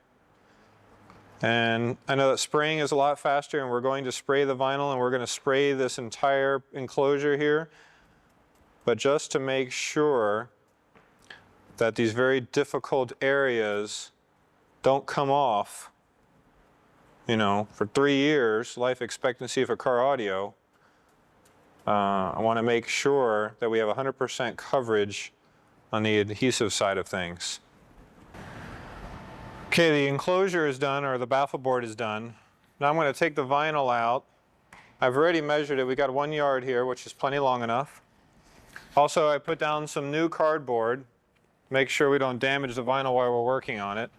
[SPEAKER 1] And I know that spraying is a lot faster, and we're going to spray the vinyl and we're going to spray this entire enclosure here. But just to make sure that these very difficult areas don't come off. You know, for 3 years, life expectancy for car audio, I want to make sure that we have 100% coverage on the adhesive side of things. Okay, the enclosure is done, or the baffle board is done. Now I'm going to take the vinyl out. I've already measured it. We got 1 yard here, which is plenty long enough. Also, I put down some new cardboard. Make sure we don't damage the vinyl while we're working on it.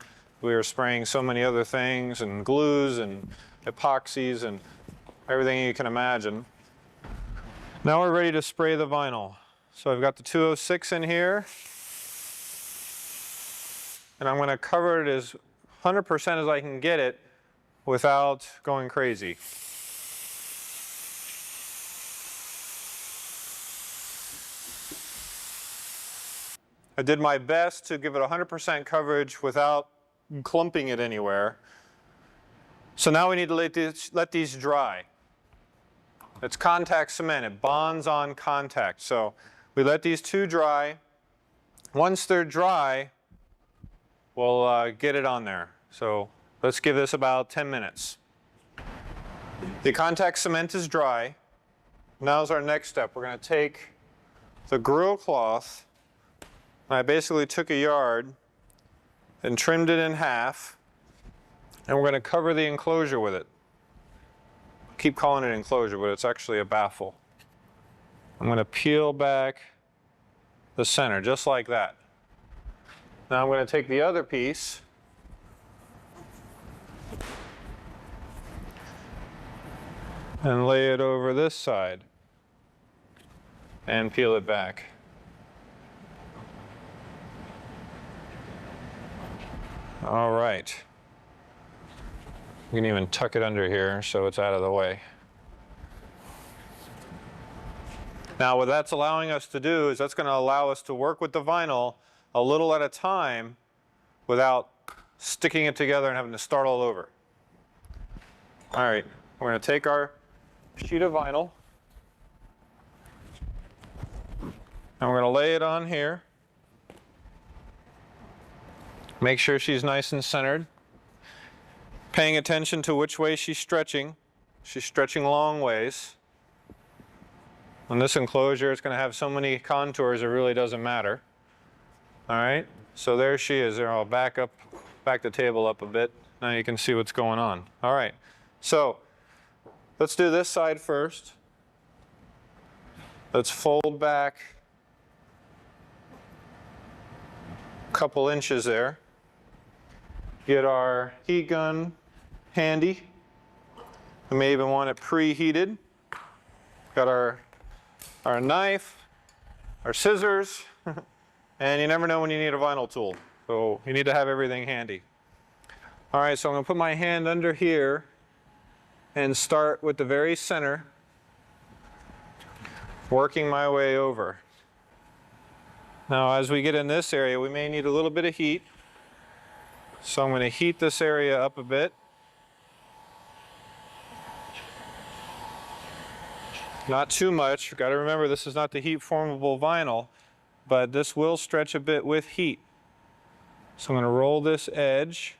[SPEAKER 1] We were spraying so many other things, and glues and epoxies and everything you can imagine. Now we're ready to spray the vinyl. So I've got the 206 in here, and I'm going to cover it as 100% as I can get it without going crazy. I did my best to give it 100% coverage without clumping it anywhere. So now we need to let these dry. It's contact cement. It bonds on contact. So we let these two dry. Once they're dry, we'll get it on there. So let's give this about 10 minutes. The contact cement is dry. Now's our next step. We're going to take the grill cloth. I basically took a yard and trimmed it in half, and we're going to cover the enclosure with it. I keep calling it enclosure, but it's actually a baffle. I'm going to peel back the center, just like that. Now I'm going to take the other piece and lay it over this side and peel it back. All right. You can even tuck it under here so it's out of the way. Now what that's allowing us to do is that's going to allow us to work with the vinyl a little at a time without sticking it together and having to start all over. All right, we're going to take our sheet of vinyl and we're going to lay it on here. Make sure she's nice and centered. Paying attention to which way she's stretching. She's stretching long ways. On this enclosure, it's going to have so many contours it really doesn't matter. All right, so there she is. There, I'll back the table up a bit. Now you can see what's going on. All right, so let's do this side first. Let's fold back a couple inches there. Get our heat gun handy. We may even want it preheated. Got our knife, our scissors, and you never know when you need a vinyl tool. So you need to have everything handy. All right, so I'm going to put my hand under here and start with the very center, working my way over. Now as we get in this area, we may need a little bit of heat. So I'm going to heat this area up a bit. Not too much. You've got to remember this is not the heat formable vinyl, but this will stretch a bit with heat. So I'm going to roll this edge,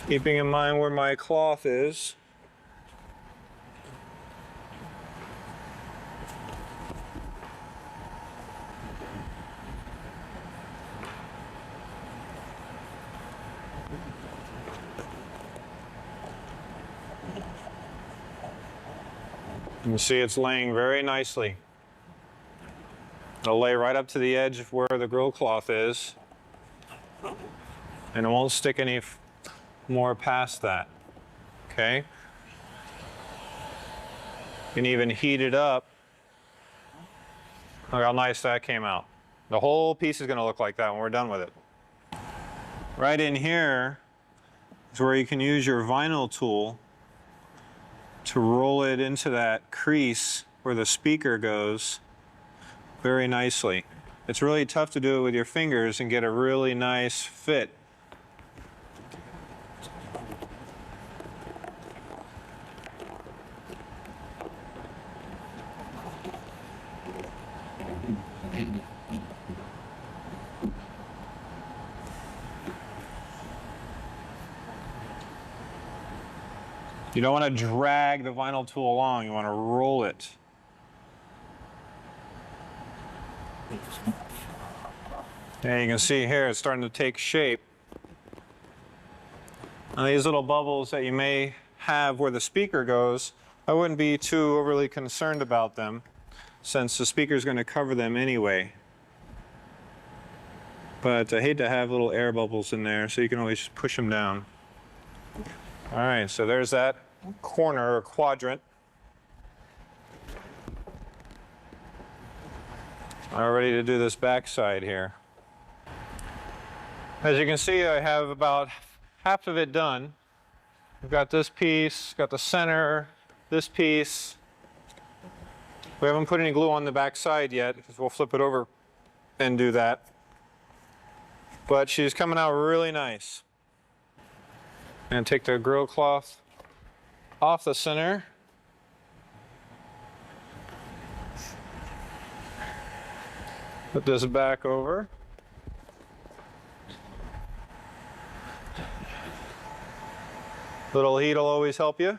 [SPEAKER 1] keeping in mind where my cloth is. You can see it's laying very nicely. It'll lay right up to the edge of where the grill cloth is, and it won't stick any more past that. Okay? You can even heat it up. Look how nice that came out. The whole piece is going to look like that when we're done with it. Right in here is where you can use your vinyl tool to roll it into that crease where the speaker goes very nicely. It's really tough to do it with your fingers and get a really nice fit. You don't want to drag the vinyl tool along, you want to roll it. And you can see here it's starting to take shape. And these little bubbles that you may have where the speaker goes, I wouldn't be too overly concerned about them since the speaker is going to cover them anyway. But I hate to have little air bubbles in there, so you can always just push them down. All right, so there's that corner or quadrant. I'm ready to do this back side here. As you can see, I have about half of it done. We've got this piece, got the center, this piece. We haven't put any glue on the back side yet because we'll flip it over and do that. But she's coming out really nice. And take the grill cloth off the center. Put this back over. Little heat will always help you.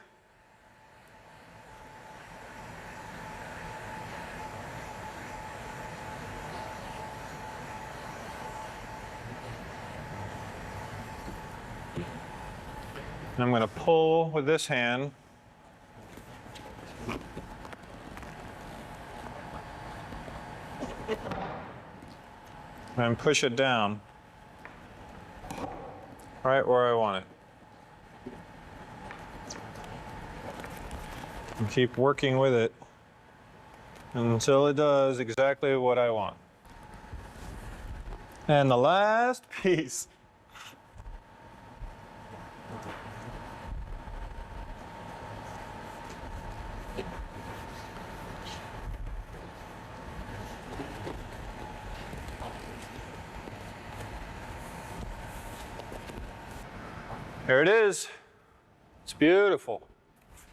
[SPEAKER 1] And I'm going to pull with this hand. And push it down right where I want it. And keep working with it until it does exactly what I want. And the last piece. There it is. It's beautiful.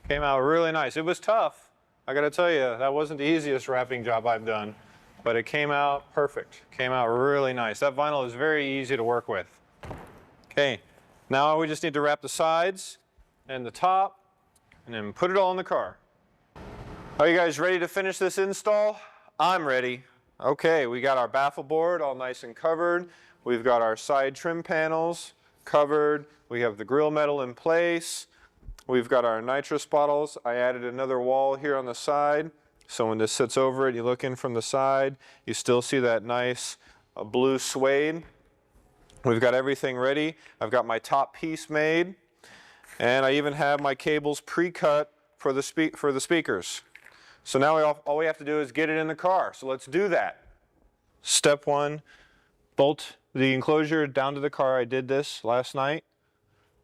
[SPEAKER 1] Came out really nice. It was tough. I gotta tell you, that wasn't the easiest wrapping job I've done, but it came out perfect. Came out really nice. That vinyl is very easy to work with. Okay, now we just need to wrap the sides and the top and then put it all in the car. Are you guys ready to finish this install? I'm ready. Okay, we got our baffle board all nice and covered. We've got our side trim panels covered. We have the grill metal in place. We've got our nitrous bottles. I added another wall here on the side. So when this sits over it, you look in from the side, you still see that nice blue suede. We've got everything ready. I've got my top piece made. And I even have my cables pre-cut for the speakers. So now all we have to do is get it in the car. So let's do that. Step one, bolt the enclosure down to the car. I did this last night.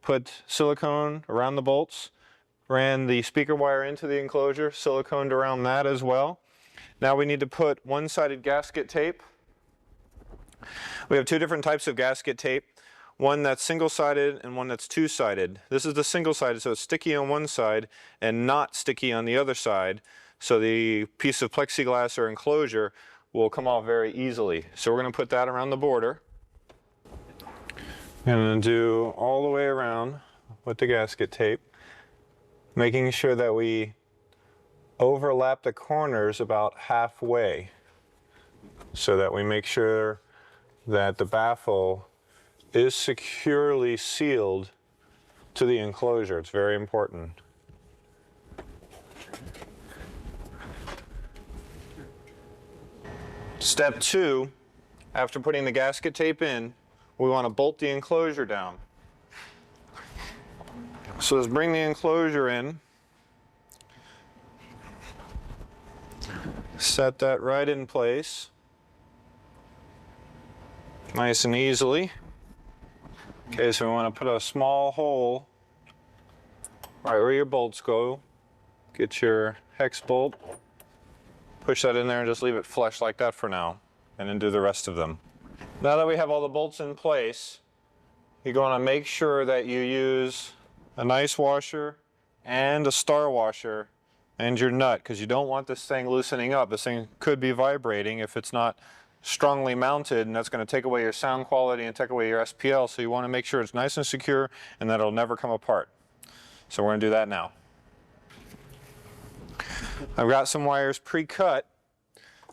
[SPEAKER 1] Put silicone around the bolts, ran the speaker wire into the enclosure, siliconed around that as well. Now we need to put one-sided gasket tape. We have two different types of gasket tape, one that's single-sided and one that's two-sided. This is the single-sided, so it's sticky on one side and not sticky on the other side, so the piece of plexiglass or enclosure will come off very easily. So we're going to put that around the border. And then do all the way around with the gasket tape, making sure that we overlap the corners about halfway so that we make sure that the baffle is securely sealed to the enclosure. It's very important. Step two, after putting the gasket tape in, we want to bolt the enclosure down. So let's bring the enclosure in. Set that right in place. Nice and easily. Okay, so we want to put a small hole right where your bolts go. Get your hex bolt. Push that in there and just leave it flush like that for now. And then do the rest of them. Now that we have all the bolts in place, you're going to make sure that you use a nice washer and a star washer and your nut, because you don't want this thing loosening up. This thing could be vibrating if it's not strongly mounted, and that's going to take away your sound quality and take away your SPL, so you want to make sure it's nice and secure and that it'll never come apart. So we're going to do that now. I've got some wires pre-cut.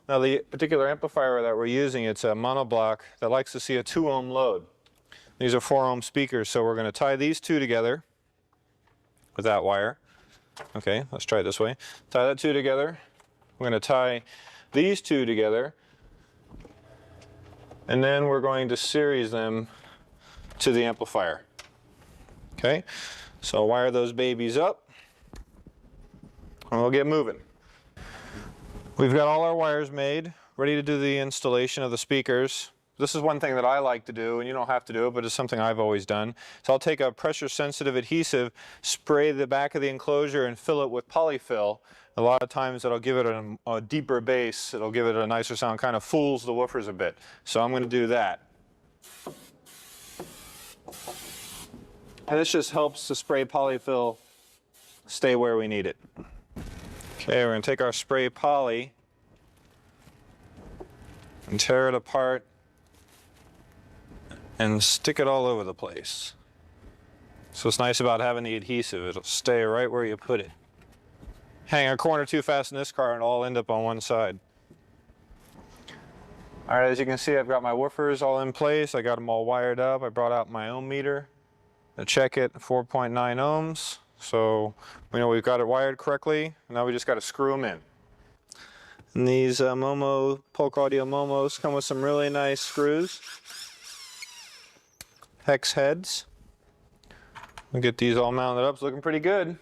[SPEAKER 1] Now the particular amplifier that we're using, it's a monoblock that likes to see a 2 ohm load. These are 4 ohm speakers, so we're going to tie these two together with that wire. Okay, let's try it this way. Tie that two together. We're going to tie these two together, and then we're going to series them to the amplifier. Okay, so wire those babies up, and we'll get moving. We've got all our wires made. ready to do the installation of the speakers. This is one thing that I like to do, and you don't have to do it, but it's something I've always done. So I'll take a pressure-sensitive adhesive, spray the back of the enclosure, and fill it with polyfill. A lot of times it'll give it a deeper bass, it'll give it a nicer sound, kind of fools the woofers a bit. So I'm going to do that. And this just helps the spray polyfill stay where we need it. Okay, we're going to take our spray poly and tear it apart and stick it all over the place. So what's nice about having the adhesive, it'll stay right where you put it. Hang a corner too fast in this car and it'll all end up on one side. All right, as you can see, I've got my woofers all in place. I got them all wired up. I brought out my ohm meter to check it, 4.9 ohms. So we know we've got it wired correctly. Now we just got to screw them in. And these Polk Audio Momos come with some really nice screws. Hex heads. We'll get these all mounted up. It's looking pretty good.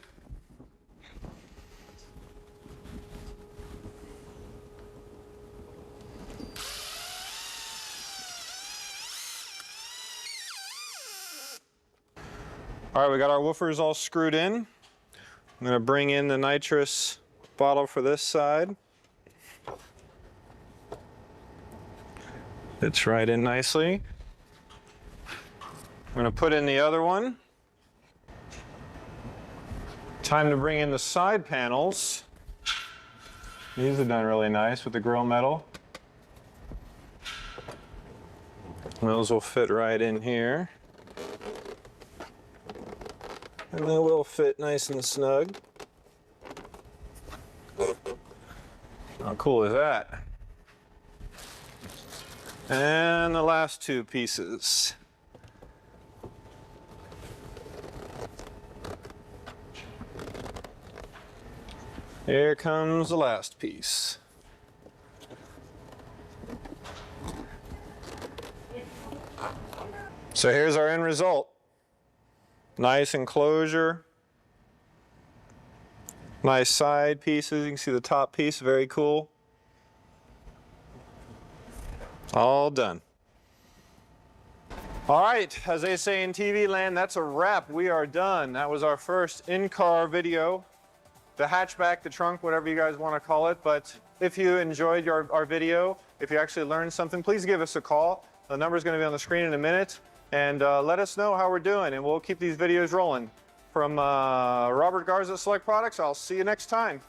[SPEAKER 1] All right, we got our woofers all screwed in. I'm going to bring in the nitrous bottle for this side. Fits right in nicely. I'm going to put in the other one. Time to bring in the side panels. These are done really nice with the grill metal. Those will fit right in here. And they will fit nice and snug. How cool is that? And the last two pieces. Here comes the last piece. So here's our end result. Nice enclosure. Nice side pieces. You can see the top piece, very cool. All done. All right, as they say in TV land, that's a wrap. We are done. That was our first in-car video. The hatchback, the trunk, whatever you guys want to call it. But if you enjoyed our video, if you actually learned something, please give us a call. The number's going to be on the screen in a minute. And let us know how we're doing, and we'll keep these videos rolling. From Robert Garza Select Products, I'll see you next time.